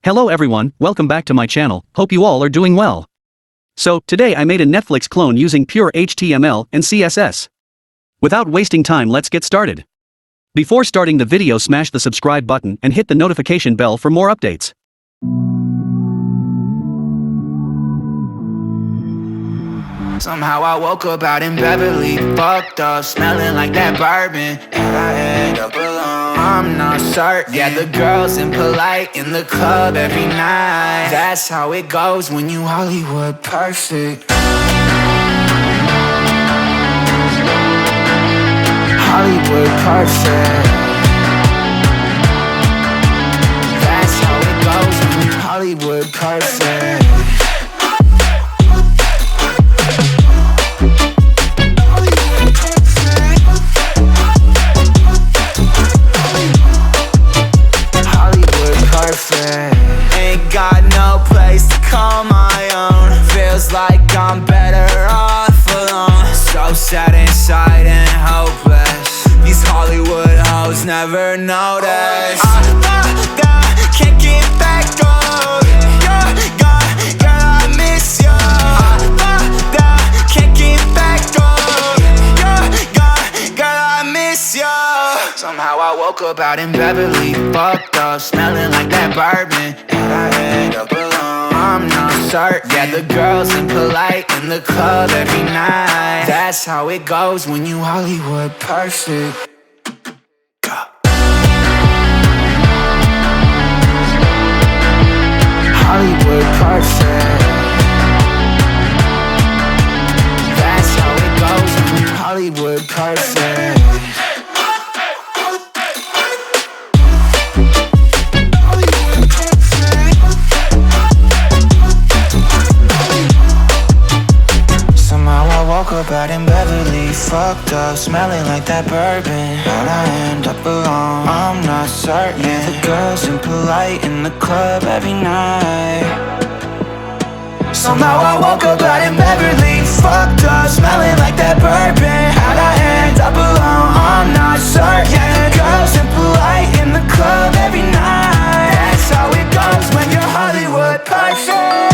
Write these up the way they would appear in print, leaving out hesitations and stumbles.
Hello everyone, welcome back to my channel, hope you all are doing well. So, today I made a Netflix clone using pure HTML and CSS. Without wasting time, let's get started. Before starting the video, smash the subscribe button and hit the notification bell for more updates. Somehow I woke up out in Beverly, fucked up, smelling like that bourbon, and I end up alone. I'm not certain. Yeah, the girls impolite in the club every night. That's how it goes when you Hollywood perfect. Hollywood perfect. That's how it goes when you Hollywood perfect. Ain't got no place to call my own. Feels like I'm better off alone. So sad inside and hopeless. These Hollywood hoes never notice. I can't get back up. Girl, I miss you. Can't get back up. Girl, I miss you. Somehow I woke up out in Beverly, fucked up, smelling like that bourbon, and I end up alone. I'm not certain. Yeah, the girls impolite in the club every night. That's how it goes when you Hollywood perfect. Hollywood perfect. That's how it goes when you Hollywood perfect. Woke up out in Beverly, fucked up, smelling like that bourbon, how'd I end up alone? I'm not certain. Yeah, the girls impolite in the club every night. Somehow I woke up out in Beverly, fucked up, smelling like that bourbon, how'd I end up alone? I'm not certain. Yeah, the girls impolite in the club every night. That's how it goes when you're Hollywood perfect.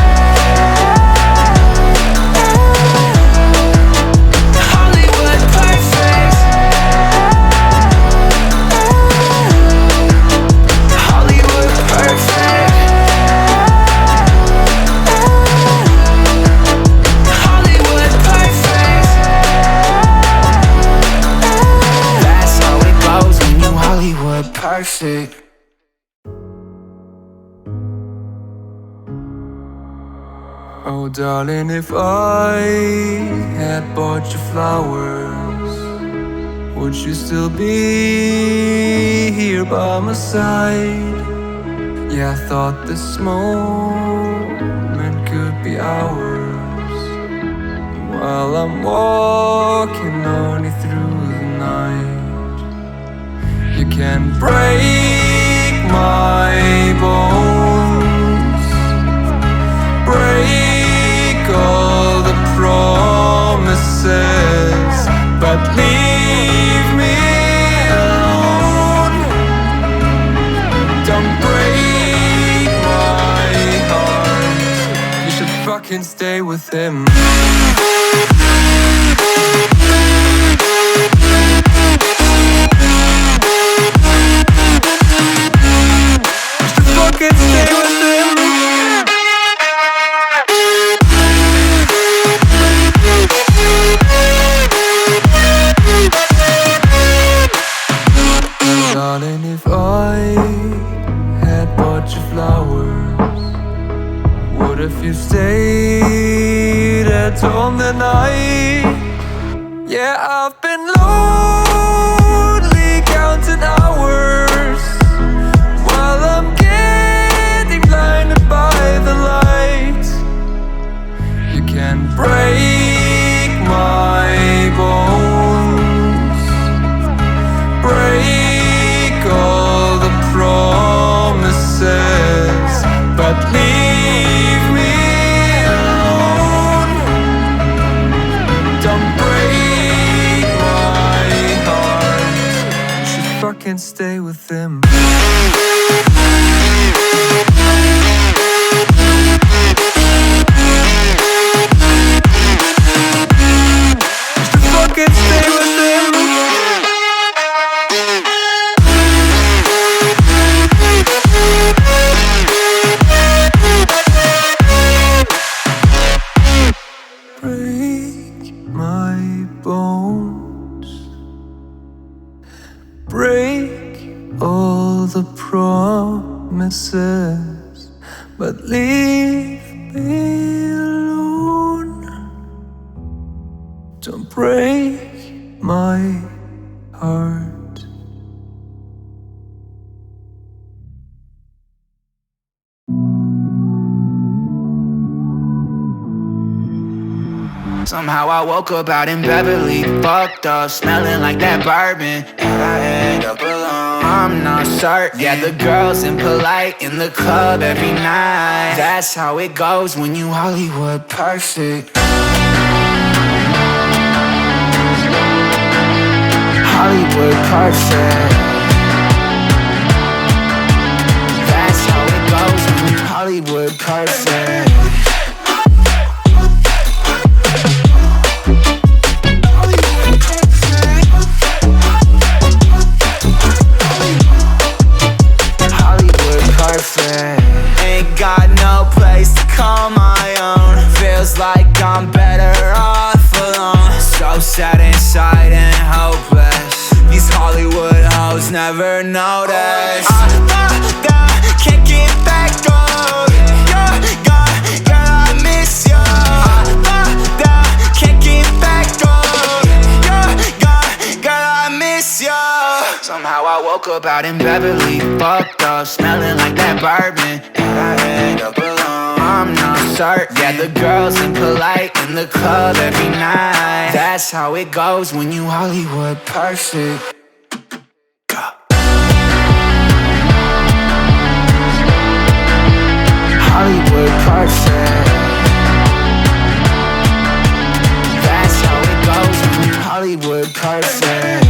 Perfect. Oh darling, if I had bought you flowers, would you still be here by my side? Yeah, I thought this moment could be ours, while I'm walking lonely through the night. You can break my bones, break all the promises, but leave me alone. Don't break my heart. You should fucking stay with him. Darling, if I had bought you flowers, what if you stayed at home the night? Yeah, I've been lonely counting hours, while I'm getting blinded by the light. You can break my bones, break all the promises, but leave me alone. Don't break my heart. You should fucking stay with him. stay with him. Break my bones, break all the promises, but leave me alone. Don't break my heart. Somehow I woke up out in Beverly, fucked up, smelling like that bourbon, and I end up alone. I'm not certain. Yeah, the girls impolite in the club every night. That's how it goes when you Hollywood perfect. Hollywood perfect. That's how it goes when you Hollywood perfect. Ain't got no place to call my own. Feels like I'm better off alone. So sad inside and hopeless. These Hollywood hoes never notice. Can't get back on. Girl, I miss you. Can't get back on. Girl, I miss you. Somehow I woke up out in Beverly, fucked up, smelling like that bourbon, and I end up alone. I'm not certain. Yeah, the girls impolite in the club every night. That's how it goes when you Hollywood perfect. Hollywood perfect. That's how it goes when you Hollywood perfect.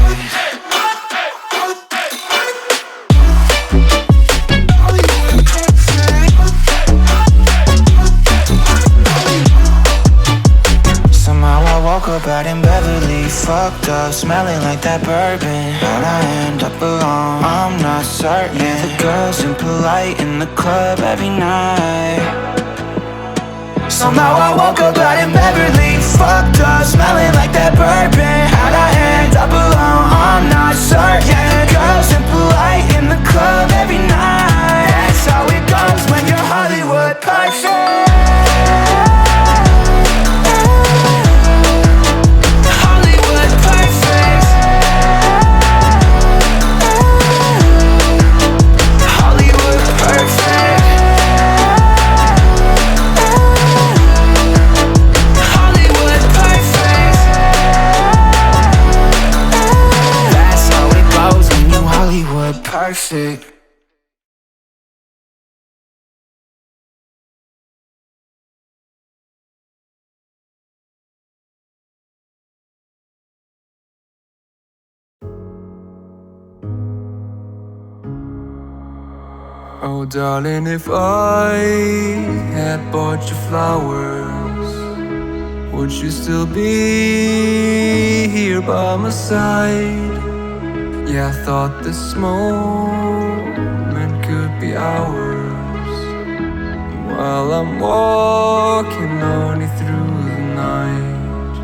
Woke up out in Beverly, fucked up, smelling like that bourbon, how'd I end up alone? I'm not certain. Yeah, the girls impolite in the club every night. Somehow I woke up out in Beverly, fucked up, smelling like that bourbon, how'd I end up alone? I'm not certain. Yeah, the girls impolite in the club every night. That's how it goes when you're Hollywood perfect. Perfect. Oh darling, if I had bought you flowers, would you still be here by my side? Yeah, I thought this moment could be ours, while I'm walking on you through the night.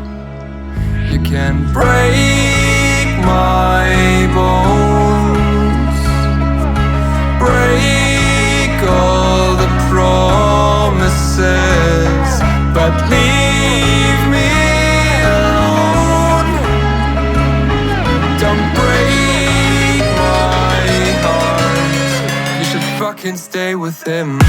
You can break my bones, break all the promises, but leave me alone. Don't break my heart. You should fucking stay with him.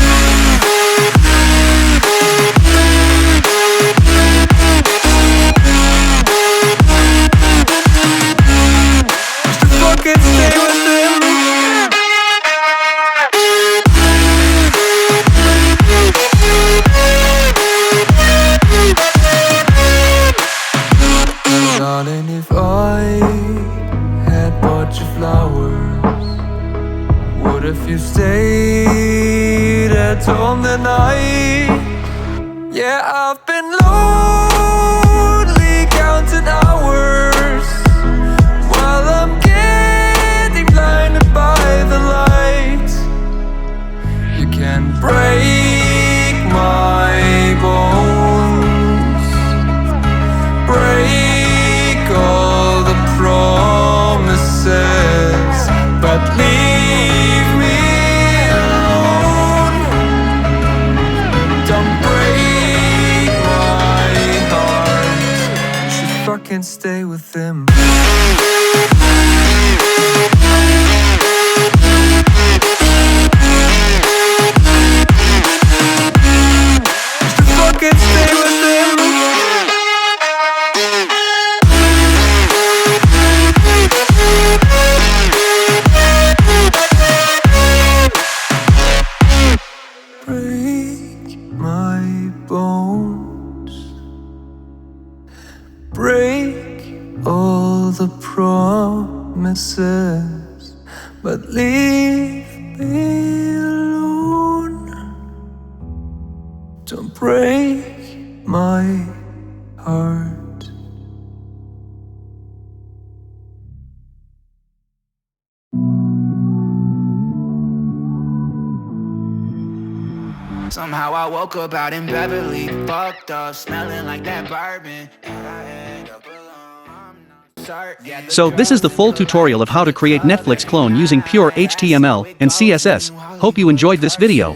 You should fucking stay with him. Darling, if I had bought you flowers, what if you stayed at home that night? Yeah, I've been lonely counting hours, Fucking stay with them. Break my bones, break all the promises, but leave me alone. Don't break my heart. Somehow I woke up out in Beverly, fucked up, smelling like that bourbon. And I end up alone, I'm not certain. Yeah, So this is the full tutorial of how to create Netflix clone using pure HTML and CSS. Hope you enjoyed this video.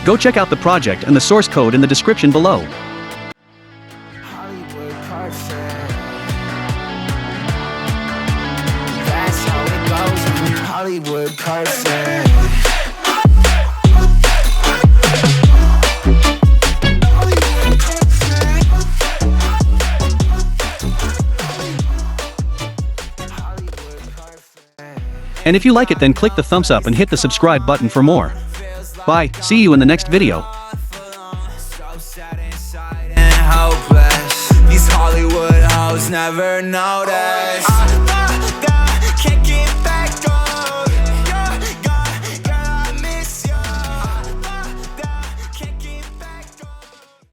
Go check out the project and the source code in the description below. Hollywood perfect. That's how it goes when you're Hollywood perfect. And if you like it, then click the thumbs up and hit the subscribe button for more. Bye, see you in the next video. So sad inside and hopeless. These Hollywood hoes never notice.